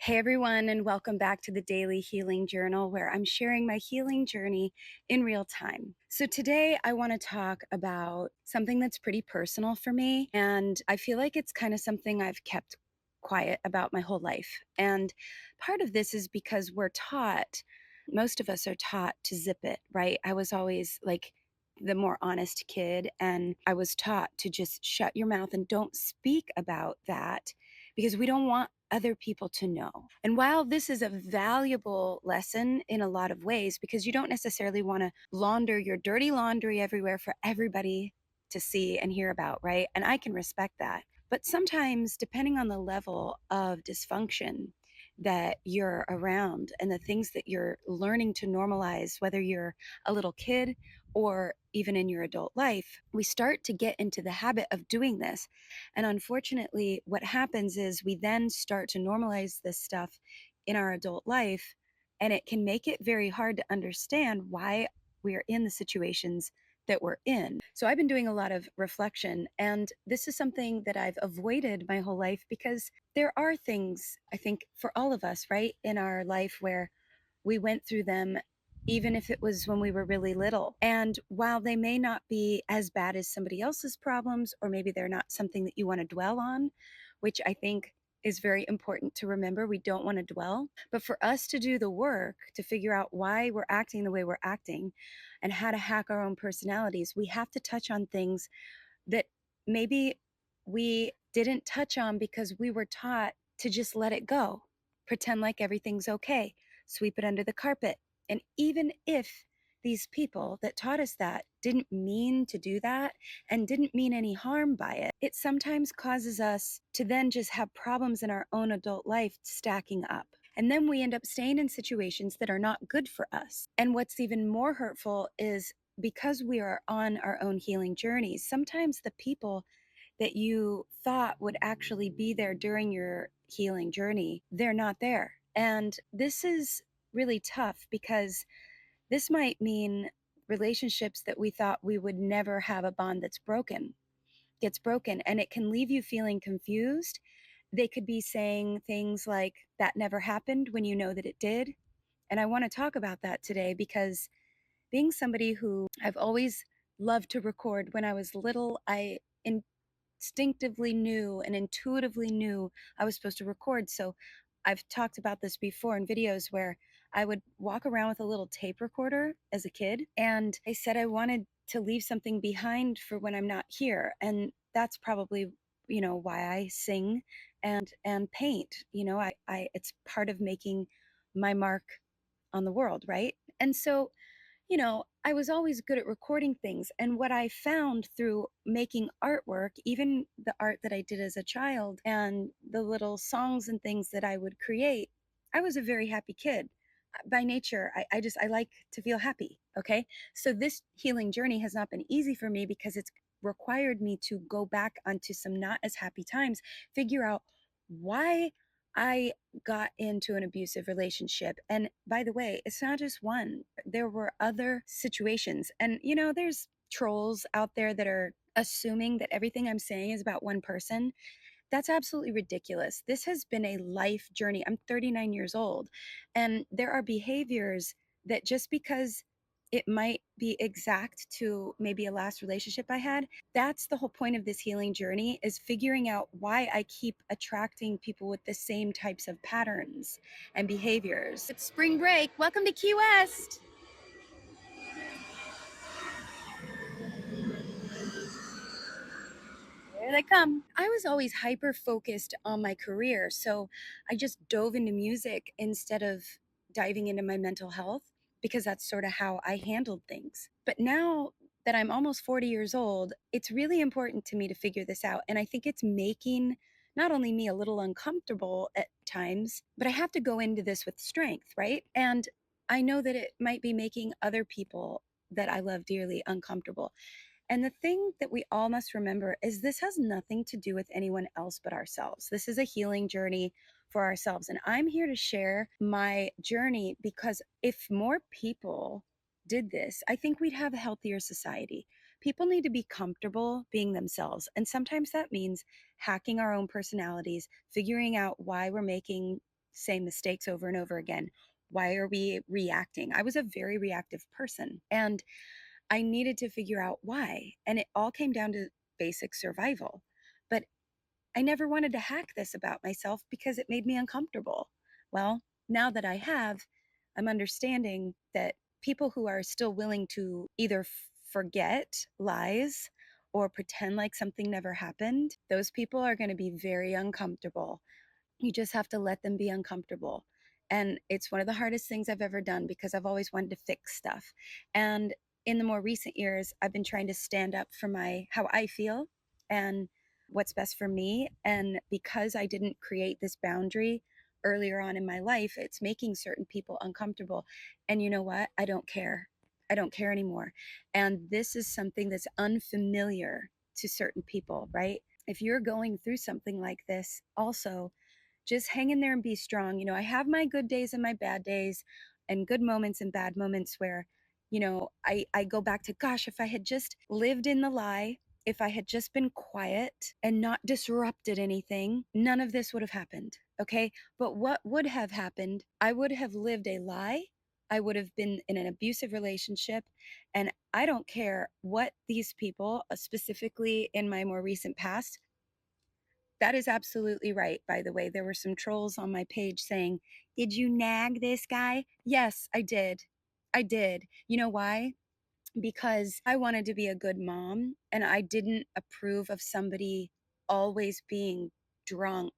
Hey everyone, and welcome back to the Daily Healing Journal, where I'm sharing my healing journey in real time. So today I want to talk about something that's pretty personal for me, and I feel like it's kind of something I've kept quiet about my whole life. And part of this is because most of us are taught to zip it, right? I was always like the more honest kid, and I was taught to just shut your mouth and don't speak about that because we don't want other people to know. And while this is a valuable lesson in a lot of ways, because you don't necessarily want to launder your dirty laundry everywhere for everybody to see and hear about, right? And I can respect that. But sometimes, depending on the level of dysfunction that you're around and the things that you're learning to normalize, whether you're a little kid or even in your adult life, we start to get into the habit of doing this. And unfortunately, what happens is we then start to normalize this stuff in our adult life, and it can make it very hard to understand why we're in the situations that we're in. So I've been doing a lot of reflection, and this is something that I've avoided my whole life because there are things, I think, for all of us, right, in our life where we went through them even if it was when we were really little. And while they may not be as bad as somebody else's problems, or maybe they're not something that you want to dwell on, which I think is very important to remember, we don't want to dwell. But for us to do the work to figure out why we're acting the way we're acting and how to hack our own personalities, we have to touch on things that maybe we didn't touch on because we were taught to just let it go, pretend like everything's okay, sweep it under the carpet. And even if these people that taught us that didn't mean to do that and didn't mean any harm by it, it sometimes causes us to then just have problems in our own adult life stacking up. And then we end up staying in situations that are not good for us. And what's even more hurtful is because we are on our own healing journeys, sometimes the people that you thought would actually be there during your healing journey, they're not there. And this is really tough because this might mean relationships that we thought we would never have a bond that's broken gets broken, and it can leave you feeling confused. They could be saying things like, that never happened, when you know that it did. And I want to talk about that today because being somebody who I've always loved to record, when I was little, I instinctively knew and intuitively knew I was supposed to record. So I've talked about this before in videos where I would walk around with a little tape recorder as a kid, and I said I wanted to leave something behind for when I'm not here. And that's probably, why I sing and paint. I it's part of making my mark on the world, right? And so I was always good at recording things. And what I found through making artwork, even the art that I did as a child and the little songs and things that I would create, I was a very happy kid. By nature, I like to feel happy. Okay. So this healing journey has not been easy for me because it's required me to go back onto some not as happy times, figure out why I got into an abusive relationship. And by the way, it's not just one, there were other situations. And, there's trolls out there that are assuming that everything I'm saying is about one person. That's absolutely ridiculous. This has been a life journey. I'm 39 years old, and there are behaviors that just because it might be exact to maybe a last relationship I had, that's the whole point of this healing journey, is figuring out why I keep attracting people with the same types of patterns and behaviors. It's spring break. Welcome to Key West. Here they come. I was always hyper focused on my career, so I just dove into music instead of diving into my mental health because that's sort of how I handled things. But now that I'm almost 40 years old, it's really important to me to figure this out. And I think it's making not only me a little uncomfortable at times, but I have to go into this with strength, right? And I know that it might be making other people that I love dearly uncomfortable. And the thing that we all must remember is this has nothing to do with anyone else but ourselves. This is a healing journey for ourselves. And I'm here to share my journey because if more people did this, I think we'd have a healthier society. People need to be comfortable being themselves. And sometimes that means hacking our own personalities, figuring out why we're making same mistakes over and over again? Why are we reacting? I was a very reactive person, and I needed to figure out why. And it all came down to basic survival. But I never wanted to hack this about myself because it made me uncomfortable. Well, now that I have, I'm understanding that people who are still willing to either forget lies or pretend like something never happened, those people are going to be very uncomfortable. You just have to let them be uncomfortable. And it's one of the hardest things I've ever done because I've always wanted to fix stuff. And in the more recent years, I've been trying to stand up for my how I feel and what's best for me. And because I didn't create this boundary earlier on in my life, it's making certain people uncomfortable. And you know what? I don't care. I don't care anymore. And this is something that's unfamiliar to certain people, right? If you're going through something like this, also just hang in there and be strong. I have my good days and my bad days and good moments and bad moments where, I go back to, gosh, if I had just lived in the lie, if I had just been quiet and not disrupted anything, none of this would have happened. Okay. But what would have happened? I would have lived a lie. I would have been in an abusive relationship. And I don't care what these people, specifically in my more recent past, that is absolutely right. By the way, there were some trolls on my page saying, "Did you nag this guy?" Yes, I did. I did. You know why? Because I wanted to be a good mom and I didn't approve of somebody always being drunk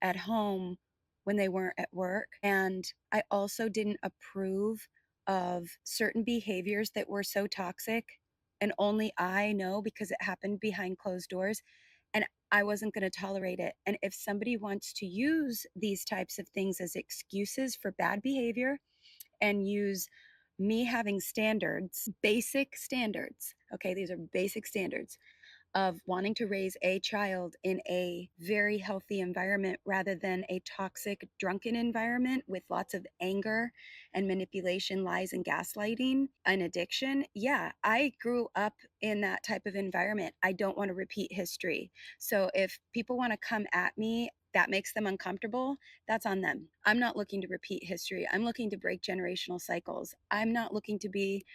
at home when they weren't at work. And I also didn't approve of certain behaviors that were so toxic and only I know because it happened behind closed doors. And I wasn't going to tolerate it. And if somebody wants to use these types of things as excuses for bad behavior and use me having standards, basic standards, okay, these are basic standards of wanting to raise a child in a very healthy environment rather than a toxic, drunken environment with lots of anger and manipulation, lies, and gaslighting and addiction. Yeah, I grew up in that type of environment. I don't want to repeat history. So if people want to come at me, that makes them uncomfortable, that's on them. I'm not looking to repeat history. I'm looking to break generational cycles. I'm not looking to be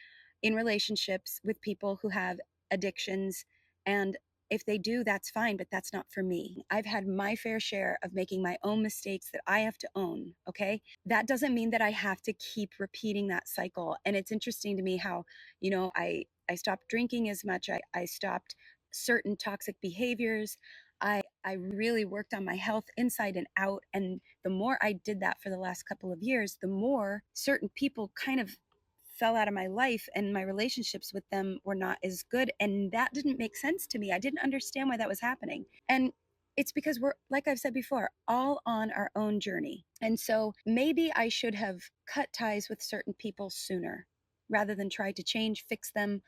in relationships with people who have addictions. And if they do, that's fine, but that's not for me. I've had my fair share of making my own mistakes that I have to own. Okay. That doesn't mean that I have to keep repeating that cycle. And it's interesting to me how, I stopped drinking as much. I stopped certain toxic behaviors. I really worked on my health inside and out. And the more I did that for the last couple of years, the more certain people kind of fell out of my life and my relationships with them were not as good. And that didn't make sense to me. I didn't understand why that was happening. And it's because we're, like I've said before, all on our own journey. And so maybe I should have cut ties with certain people sooner rather than try to change, fix them,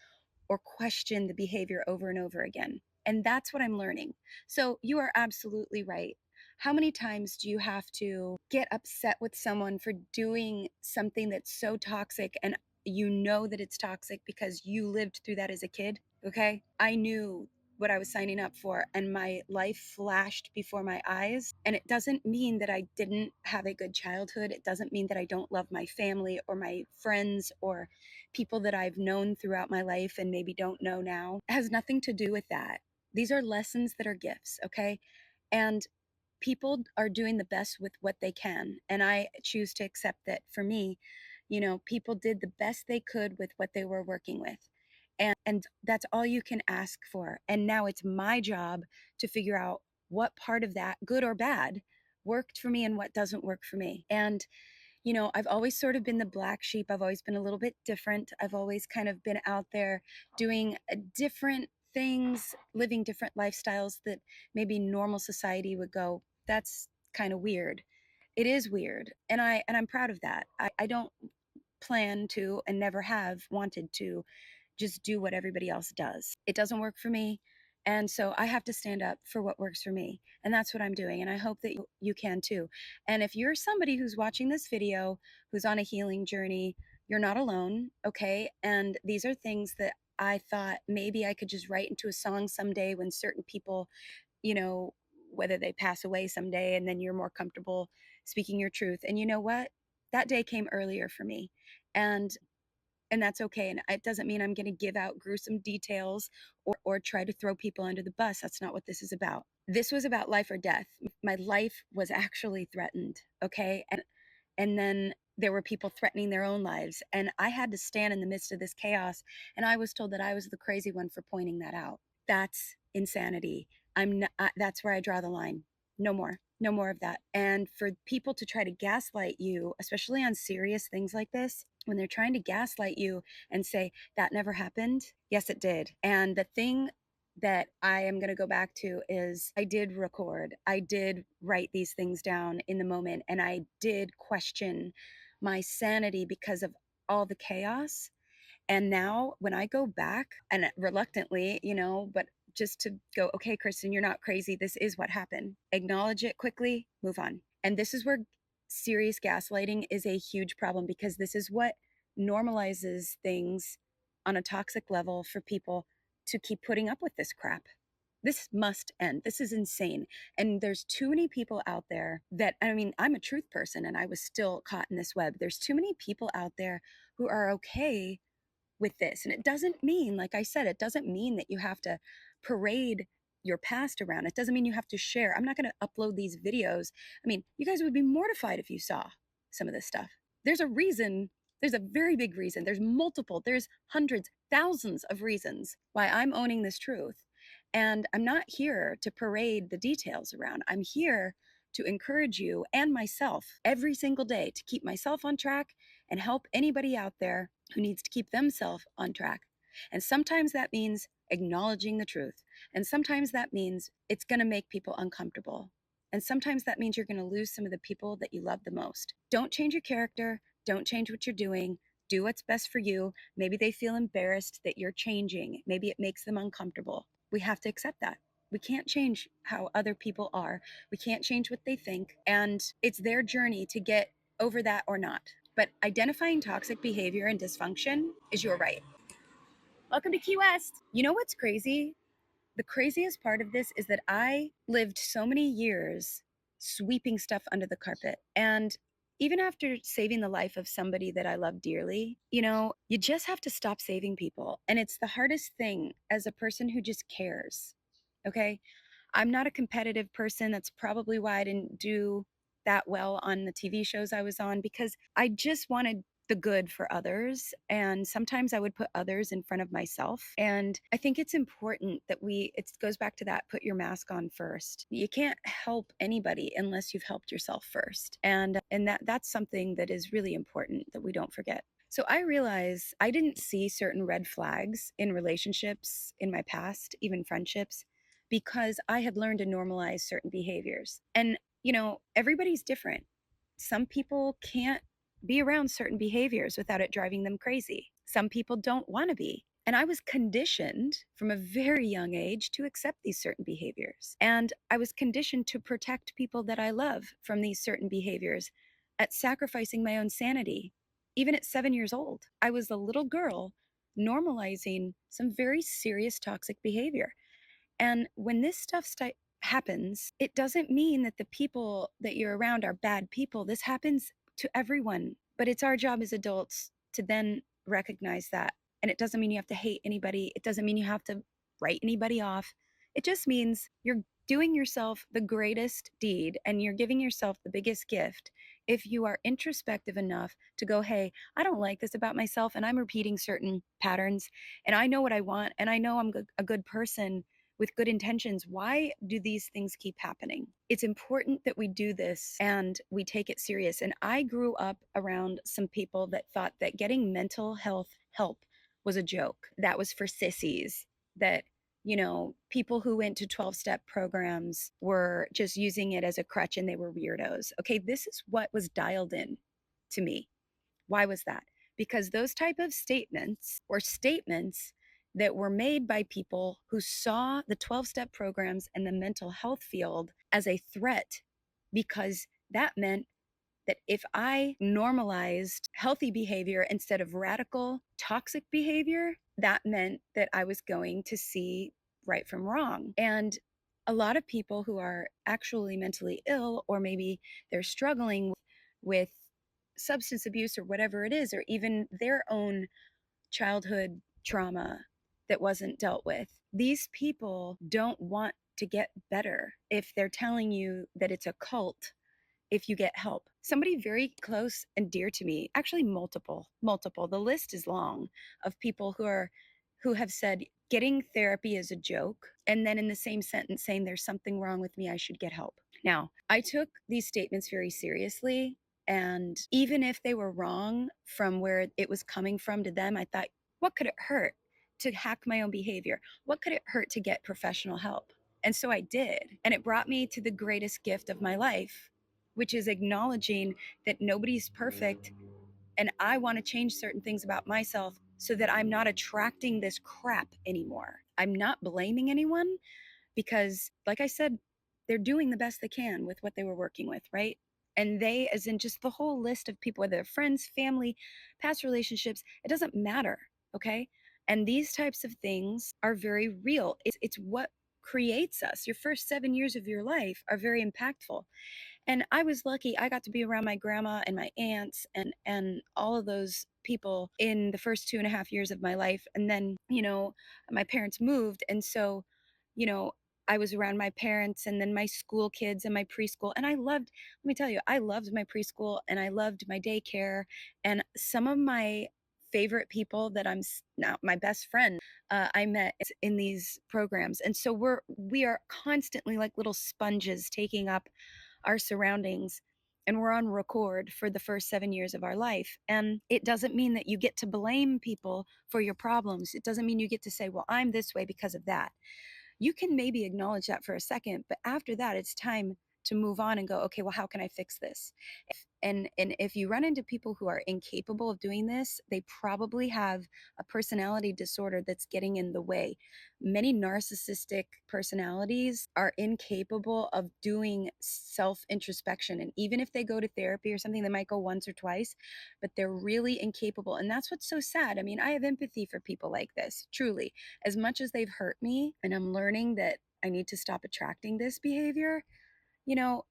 or question the behavior over and over again. And that's what I'm learning. So you are absolutely right. How many times do you have to get upset with someone for doing something that's so toxic and you know that it's toxic because you lived through that as a kid? Okay. I knew what I was signing up for and my life flashed before my eyes. And it doesn't mean that I didn't have a good childhood. It doesn't mean that I don't love my family or my friends or people that I've known throughout my life and maybe don't know now. It has nothing to do with that. These are lessons that are gifts, okay? And people are doing the best with what they can. And I choose to accept that for me, people did the best they could with what they were working with. And that's all you can ask for. And now it's my job to figure out what part of that, good or bad, worked for me and what doesn't work for me. And I've always sort of been the black sheep. I've always been a little bit different. I've always kind of been out there doing different things, living different lifestyles that maybe normal society would go, that's kind of weird. It is weird. And I'm proud of that. I don't plan to and never have wanted to just do what everybody else does. It doesn't work for me. And so I have to stand up for what works for me. And that's what I'm doing. And I hope that you can too. And if you're somebody who's watching this video, who's on a healing journey, you're not alone. Okay. And these are things that I thought maybe I could just write into a song someday when certain people, you know, whether they pass away someday and then you're more comfortable speaking your truth. And you know what? That day came earlier for me. And that's okay. And it doesn't mean I'm going to give out gruesome details or try to throw people under the bus. That's not what this is about. This was about life or death. My life was actually threatened. Okay. And then there were people threatening their own lives. And I had to stand in the midst of this chaos. And I was told that I was the crazy one for pointing that out. That's insanity. I'm not, that's where I draw the line. No more. No more of that. And for people to try to gaslight you, especially on serious things like this, when they're trying to gaslight you and say, that never happened. Yes, it did. And the thing that I am going to go back to is I did record, I did write these things down in the moment, and I did question my sanity because of all the chaos. And now when I go back, and reluctantly, but just to go, okay, Kristen, you're not crazy. This is what happened. Acknowledge it quickly, move on. And this is where serious gaslighting is a huge problem, because this is what normalizes things on a toxic level for people to keep putting up with this crap. This must end. This is insane. And there's too many people out there that, I mean, I'm a truth person and I was still caught in this web. There's too many people out there who are okay with this. And it doesn't mean, like I said, it doesn't mean that you have to parade your past around. It doesn't mean you have to share. I'm not going to upload these videos. I mean, you guys would be mortified if you saw some of this stuff. There's a reason. There's a very big reason. There's multiple, there's hundreds, thousands of reasons why I'm owning this truth. And I'm not here to parade the details around. I'm here to encourage you and myself every single day to keep myself on track and help anybody out there who needs to keep themselves on track. And sometimes that means acknowledging the truth. And sometimes that means it's going to make people uncomfortable. And sometimes that means you're going to lose some of the people that you love the most. Don't change your character. Don't change what you're doing. Do what's best for you. Maybe they feel embarrassed that you're changing. Maybe it makes them uncomfortable. We have to accept that. We can't change how other people are. We can't change what they think. And it's their journey to get over that or not. But identifying toxic behavior and dysfunction is your right. Welcome to Key West. You know what's crazy? The craziest part of this is that I lived so many years sweeping stuff under the carpet. And even after saving the life of somebody that I love dearly, you just have to stop saving people. And it's the hardest thing as a person who just cares. Okay. I'm not a competitive person. That's probably why I didn't do that well on the TV shows I was on, because I just wanted the good for others. And sometimes I would put others in front of myself. And I think it's important that it goes back to that, put your mask on first. You can't help anybody unless you've helped yourself first. And that's something that is really important that we don't forget. So I realize I didn't see certain red flags in relationships in my past, even friendships, because I had learned to normalize certain behaviors. And, everybody's different. Some people can't be around certain behaviors without it driving them crazy. Some people don't want to be. And I was conditioned from a very young age to accept these certain behaviors. And I was conditioned to protect people that I love from these certain behaviors at sacrificing my own sanity. Even at 7 years old, I was a little girl normalizing some very serious toxic behavior. And when this stuff happens, it doesn't mean that the people that you're around are bad people. This happens to everyone, but it's our job as adults to then recognize that. And it doesn't mean you have to hate anybody. It doesn't mean you have to write anybody off. It just means you're doing yourself the greatest deed and you're giving yourself the biggest gift if you are introspective enough to go, hey, I don't like this about myself and I'm repeating certain patterns and I know what I want and I know I'm a good person with good intentions. Why do these things keep happening? It's important that we do this and we take it serious. And I grew up around some people that thought that getting mental health help was a joke. That was for sissies, that people who went to 12-step programs were just using it as a crutch and they were weirdos. Okay, this is what was dialed in to me. Why was that? Because those type of statements were statements that were made by people who saw the 12-step programs and the mental health field as a threat, because that meant that if I normalized healthy behavior instead of radical toxic behavior, that meant that I was going to see right from wrong. And a lot of people who are actually mentally ill, or maybe they're struggling with substance abuse or whatever it is, or even their own childhood trauma that wasn't dealt with. These people don't want to get better if they're telling you that it's a cult if you get help. Somebody very close and dear to me, actually multiple. The list is long of people who have said getting therapy is a joke, and then in the same sentence saying there's something wrong with me, I should get help. Now, I took these statements very seriously, and even if they were wrong from where it was coming from to them, I thought, what could it hurt to hack my own behavior? What could it hurt to get professional help? And so I did. And it brought me to the greatest gift of my life, which is acknowledging that nobody's perfect. And I want to change certain things about myself so that I'm not attracting this crap anymore. I'm not blaming anyone because, like I said, they're doing the best they can with what they were working with, right? And they, as in just the whole list of people, whether they're friends, family, past relationships, it doesn't matter, okay? And these types of things are very real. It's what creates us. Your first 7 years of your life are very impactful. And I was lucky. I got to be around my grandma and my aunts and all of those people in the first 2.5 years of my life. And then, my parents moved. And so, you know, I was around my parents and then my school kids and my preschool. And let me tell you, I loved my preschool and I loved my daycare. And some of my favorite people that now my best friend, I met in these programs. And so we are constantly like little sponges taking up our surroundings, and we're on record for the first 7 years of our life. And it doesn't mean that you get to blame people for your problems. It doesn't mean you get to say, well, I'm this way because of that. You can maybe acknowledge that for a second, but after that, it's time to move on and go, okay, well, how can I fix this? And if you run into people who are incapable of doing this, they probably have a personality disorder that's getting in the way. Many narcissistic personalities are incapable of doing self introspection. And even if they go to therapy or something, they might go once or twice, but they're really incapable. And that's what's so sad. I mean, I have empathy for people like this, truly. As much as they've hurt me, and I'm learning that I need to stop attracting this behavior, you know,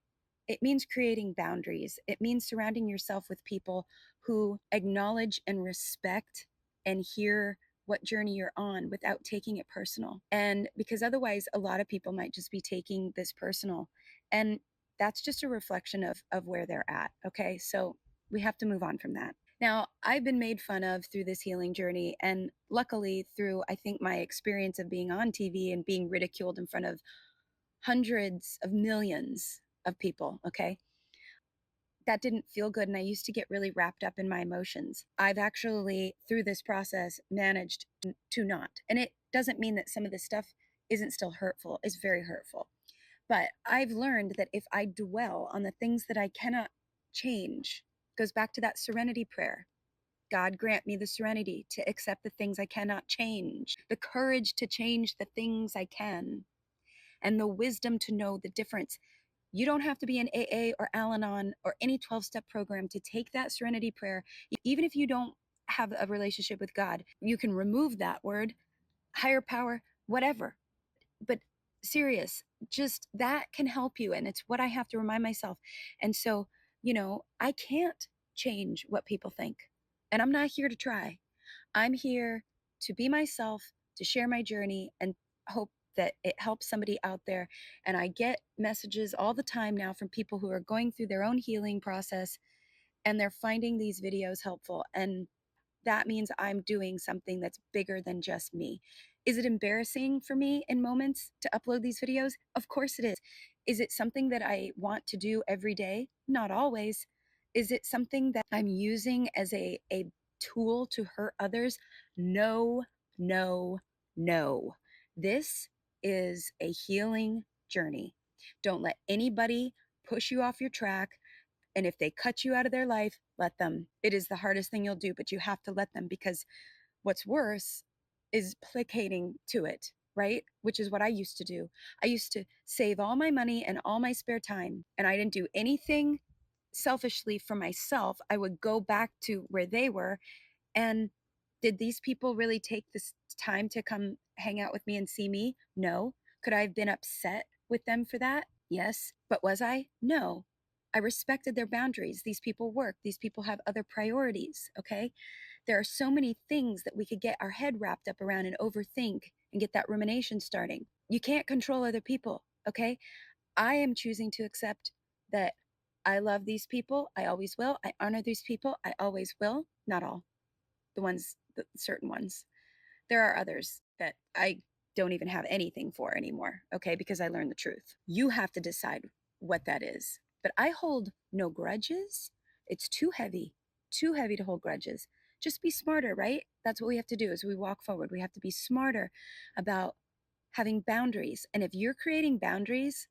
it means creating boundaries. It means surrounding yourself with people who acknowledge and respect and hear what journey you're on without taking it personal. And because otherwise, a lot of people might just be taking this personal. And that's just a reflection of where they're at. Okay. So we have to move on from that. Now, I've been made fun of through this healing journey. And luckily, through I think my experience of being on TV and being ridiculed in front of hundreds of millions of people, okay? That didn't feel good. And I used to get really wrapped up in my emotions. I've actually, through this process, managed to not. And it doesn't mean that some of this stuff isn't still hurtful, it's very hurtful. But I've learned that if I dwell on the things that I cannot change, goes back to that serenity prayer. God grant me the serenity to accept the things I cannot change, the courage to change the things I can, and the wisdom to know the difference. You don't have to be in AA or Al Anon or any 12-step program to take that serenity prayer. Even if you don't have a relationship with God, you can remove that word, higher power, whatever. But serious, just that can help you. And it's what I have to remind myself. And so, I can't change what people think. And I'm not here to try. I'm here to be myself, to share my journey, and hope that it helps somebody out there. And I get messages all the time now from people who are going through their own healing process and they're finding these videos helpful. And that means I'm doing something that's bigger than just me. Is it embarrassing for me in moments to upload these videos? Of course it is. Is it something that I want to do every day? Not always. Is it something that I'm using as a tool to hurt others? No, no, no. This is a healing journey. Don't let anybody push you off your track. And if they cut you out of their life, let them. It is the hardest thing you'll do, but you have to let them, because what's worse is placating to it, right? Which is what I used to do. I used to save all my money and all my spare time, and I didn't do anything selfishly for myself. I would go back to where they were. And did these people really take this time to come hang out with me and see me? No. Could I have been upset with them for that? Yes. But was I? No. I respected their boundaries. These people work, these people have other priorities, okay? There are so many things that we could get our head wrapped up around and overthink and get that rumination starting. You can't control other people, okay? I am choosing to accept that I love these people. I always will. I honor these people. I always will. Not all, the certain ones. There are others that I don't even have anything for anymore, okay, because I learned the truth. You have to decide what that is. But I hold no grudges. It's too heavy to hold grudges. Just be smarter, right? That's what we have to do as we walk forward. We have to be smarter about having boundaries. And if you're creating boundaries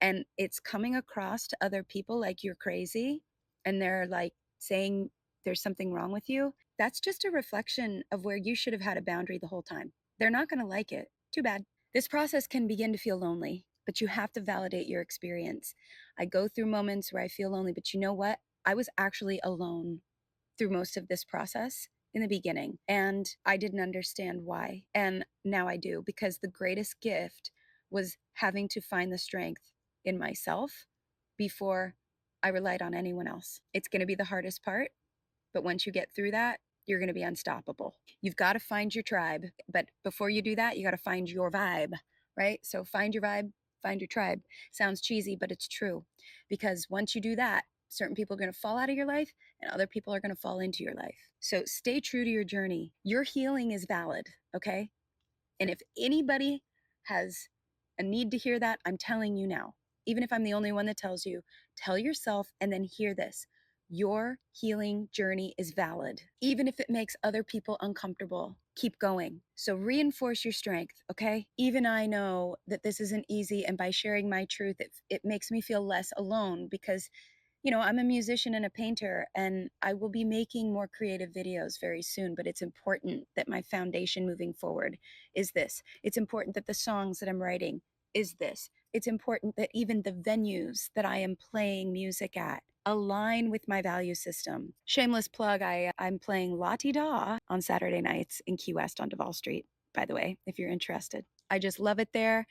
and it's coming across to other people like you're crazy and they're like saying there's something wrong with you, that's just a reflection of where you should have had a boundary the whole time. They're not going to like it. Too bad. This process can begin to feel lonely, but you have to validate your experience. I go through moments where I feel lonely, but you know what? I was actually alone through most of this process in the beginning, and I didn't understand why. And now I do, because the greatest gift was having to find the strength in myself before I relied on anyone else. It's going to be the hardest part, but once you get through that, you're going to be unstoppable. You've got to find your tribe. But before you do that, you got to find your vibe, right? So find your vibe, find your tribe. Sounds cheesy, but it's true. Because once you do that, certain people are going to fall out of your life and other people are going to fall into your life. So stay true to your journey. Your healing is valid, okay? And if anybody has a need to hear that, I'm telling you now. Even if I'm the only one that tells you, tell yourself and then hear this. Your healing journey is valid. Even if it makes other people uncomfortable, keep going. So reinforce your strength, okay? Even I know that this isn't easy. And by sharing my truth, it makes me feel less alone because I'm a musician and a painter, and I will be making more creative videos very soon. But it's important that my foundation moving forward is this. It's important that the songs that I'm writing is this. It's important that even the venues that I am playing music at align with my value system. Shameless plug, I'm playing La Ti Da on Saturday nights in Key West on Duval Street, by the way, if you're interested. I just love it there.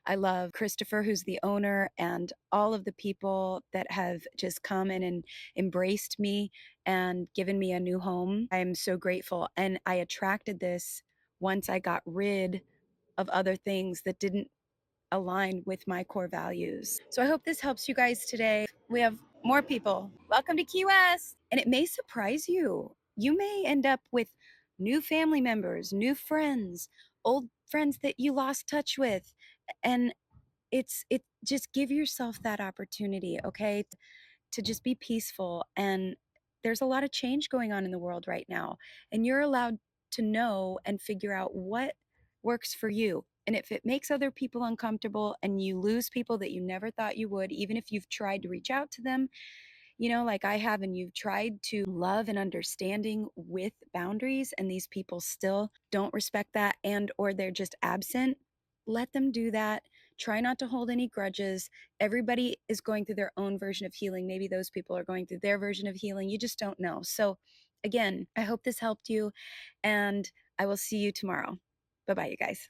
I love Christopher, who's the owner, and all of the people that have just come in and embraced me and given me a new home. I'm so grateful. And I attracted this once I got rid of other things that didn't align with my core values. So I hope this helps you guys today. We have more people. Welcome to Key West. And it may surprise you. You may end up with new family members, new friends, old friends that you lost touch with. And it just give yourself that opportunity, okay, to just be peaceful. And there's a lot of change going on in the world right now, and you're allowed to know and figure out what works for you. And if it makes other people uncomfortable and you lose people that you never thought you would, even if you've tried to reach out to them, like I have, and you've tried to love and understanding with boundaries, and these people still don't respect that and or they're just absent, let them do that. Try not to hold any grudges. Everybody is going through their own version of healing. Maybe those people are going through their version of healing. You just don't know. So again, I hope this helped you, and I will see you tomorrow. Bye-bye, you guys.